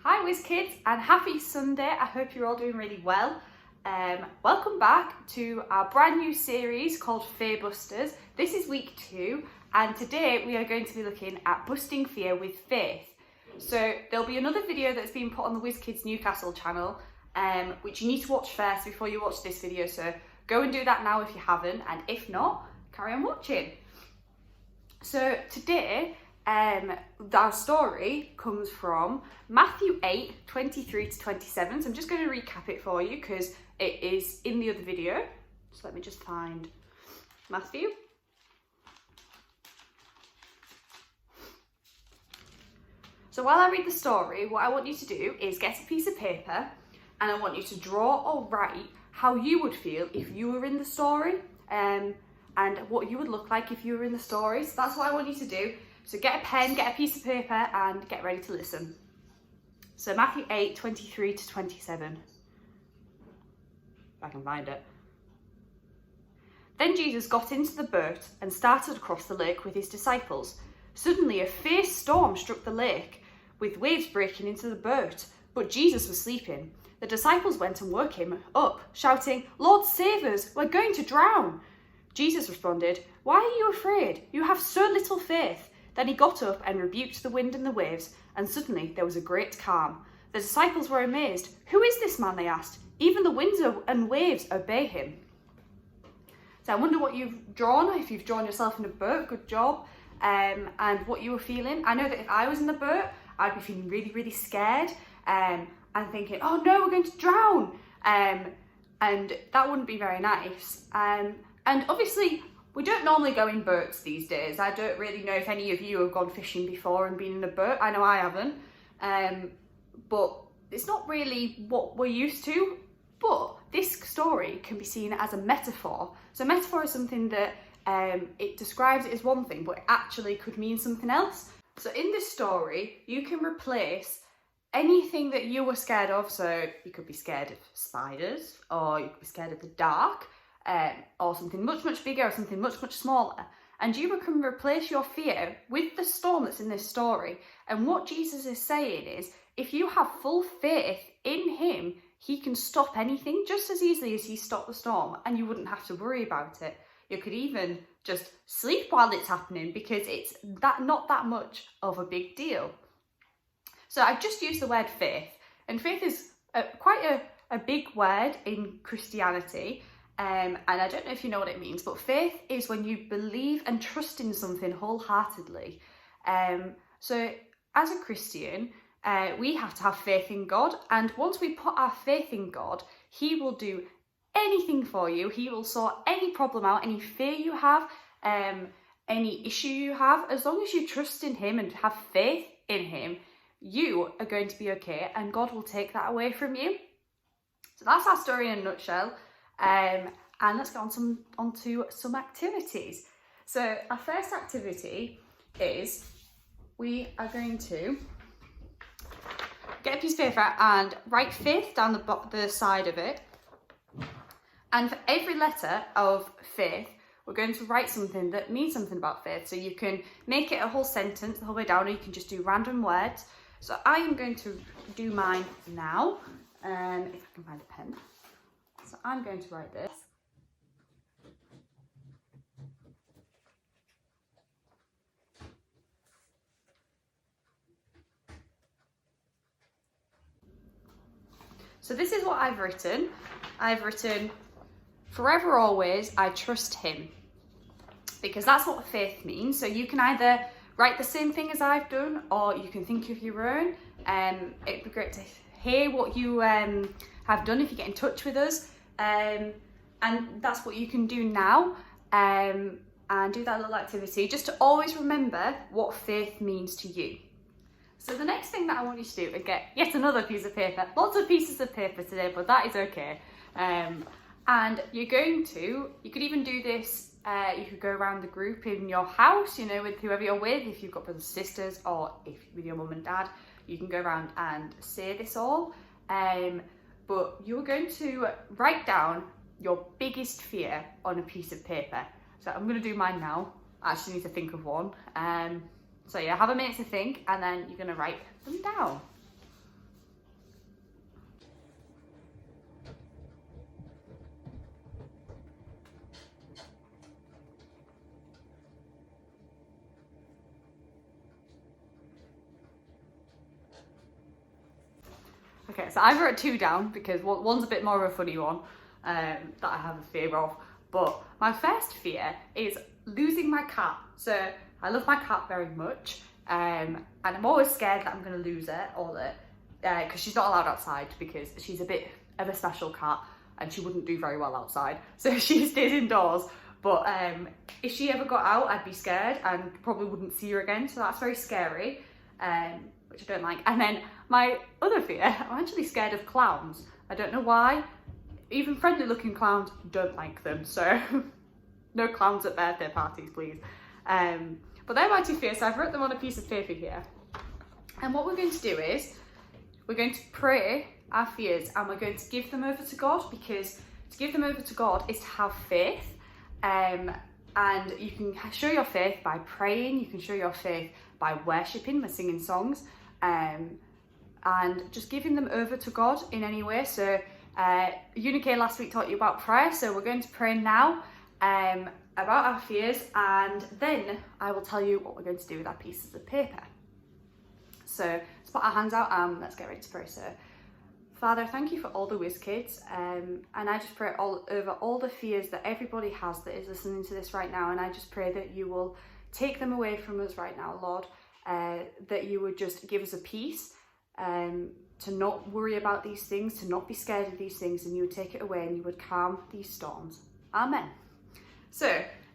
Hi Whiz Kids and happy Sunday. I hope you're all doing really well. Welcome back to our brand new series called Fearbusters. This is week 2 and today we are going to be looking at busting fear with faith. So there'll be another video that's been put on the Whiz Kids Newcastle channel which you need to watch first before you watch this video. So go and do that now if you haven't, and if not, carry on watching. So today our story comes from Matthew 8, 23 to 27. So I'm just going to recap it for you because it is in the other video. So let me just find Matthew. So while I read the story, what I want you to do is get a piece of paper and I want you to draw or write how you would feel if you were in the story and what you would look like if you were in the story. So that's what I want you to do. So get a pen, get a piece of paper and get ready to listen. So Matthew 8, 23 to 27. If I can find it. Then Jesus got into the boat and started across the lake with his disciples. Suddenly a fierce storm struck the lake, with waves breaking into the boat, but Jesus was sleeping. The disciples went and woke him up, shouting, "Lord, save us, we're going to drown." Jesus responded, "Why are you afraid? You have so little faith." Then he got up and rebuked the wind and the waves, and suddenly there was a great calm. The disciples were amazed. "Who is this man?" they asked. "Even the winds and waves obey him." So I wonder what you've drawn, if you've drawn yourself in a boat, good job, and what you were feeling. I know that if I was in the boat, I'd be feeling really, really scared and thinking, oh no, we're going to drown. And that wouldn't be very nice. And obviously, we don't normally go in boats these days. I don't really know if any of you have gone fishing before and been in a boat. I know I haven't. But it's not really what we're used to. But this story can be seen as a metaphor. So a metaphor is something that it describes it as one thing, but it actually could mean something else. So in this story, you can replace anything that you were scared of. So you could be scared of spiders, or you could be scared of the dark, or something much, much bigger, or something much, much smaller. And you can replace your fear with the storm that's in this story. And what Jesus is saying is, if you have full faith in him, he can stop anything just as easily as he stopped the storm, and you wouldn't have to worry about it. You could even just sleep while it's happening because it's not that much of a big deal. So I've just used the word faith, and faith is quite a big word in Christianity. And I don't know if you know what it means, but faith is when you believe and trust in something wholeheartedly. So as a Christian, we have to have faith in God. And once we put our faith in God, he will do anything for you. He will sort any problem out, any fear you have, any issue you have. As long as you trust in him and have faith in him, you are going to be okay, and God will take that away from you. So that's our story in a nutshell. And let's get onto some activities. So our first activity is we are going to get a piece of paper and write faith down the side of it. And for every letter of faith, we're going to write something that means something about faith. So you can make it a whole sentence the whole way down, or you can just do random words. So I am going to do mine now. If I can find a pen. So I'm going to write this. So this is what I've written. I've written, "Forever always, I trust him." Because that's what faith means. So you can either write the same thing as I've done, or you can think of your own. It'd be great to hear what you have done if you get in touch with us. And that's what you can do now, and do that little activity, just to always remember what faith means to you. So the next thing that I want you to do is get yet another piece of paper. Lots of pieces of paper today, but that is okay. And you could even do this, you could go around the group in your house, with whoever you're with. If you've got brothers and sisters, or if with your mum and dad, you can go around and say this all. But you're going to write down your biggest fear on a piece of paper. So I'm going to do mine now. I actually need to think of one. So yeah, have a minute to think, and then you're going to write them down. Okay, so I wrote 2 down because one's a bit more of a funny one that I have a fear of. But my first fear is losing my cat. So I love my cat very much, and I'm always scared that I'm going to lose her, or that because she's not allowed outside because she's a bit of a special cat and she wouldn't do very well outside. So she stays indoors. But if she ever got out, I'd be scared and probably wouldn't see her again. So that's very scary, which I don't like. And then my other fear, I'm actually scared of clowns. I don't know why. Even friendly looking clowns, don't like them. So no clowns at birthday parties, please. But they're my 2 fears. So I've written them on a piece of paper here. And what we're going to do is we're going to pray our fears and we're going to give them over to God, because to give them over to God is to have faith. And you can show your faith by praying, you can show your faith by worshipping, by singing songs, and just giving them over to God in any way. So Unique last week taught you about prayer, so we're going to pray now about our fears, and then I will tell you what we're going to do with our pieces of paper. So let's put our hands out and let's get ready to pray. So Father, thank you for all the Whiz Kids, and I just pray over all the fears that everybody has that is listening to this right now, and I just pray that you will take them away from us right now, Lord, that you would just give us a peace, to not worry about these things, to not be scared of these things, and you would take it away and you would calm these storms. Amen. So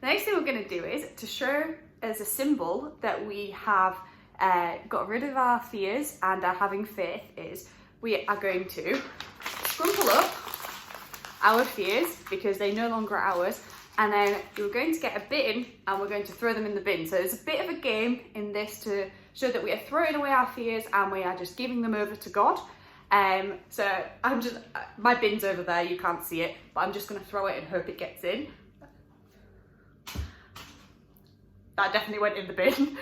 the next thing we're going to do is to show as a symbol that we have got rid of our fears and are having faith is we are going to scrumple up our fears because they no longer are ours, and then we're going to get a bin and we're going to throw them in the bin. So there's a bit of a game in this to show that we are throwing away our fears and we are just giving them over to God. So my bin's over there, you can't see it, but I'm just going to throw it and hope it gets in. That definitely went in the bin.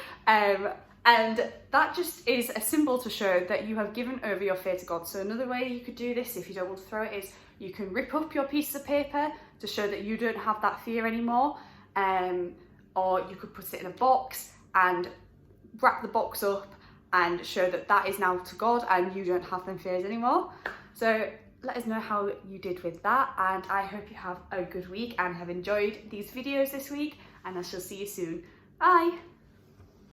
And that just is a symbol to show that you have given over your fear to God. So another way you could do this, if you don't want to throw it, is you can rip up your piece of paper to show that you don't have that fear anymore. Or you could put it in a box and wrap the box up and show that that is now to God and you don't have them fears anymore. So let us know how you did with that, and I hope you have a good week and have enjoyed these videos this week, and I shall see you soon. Bye!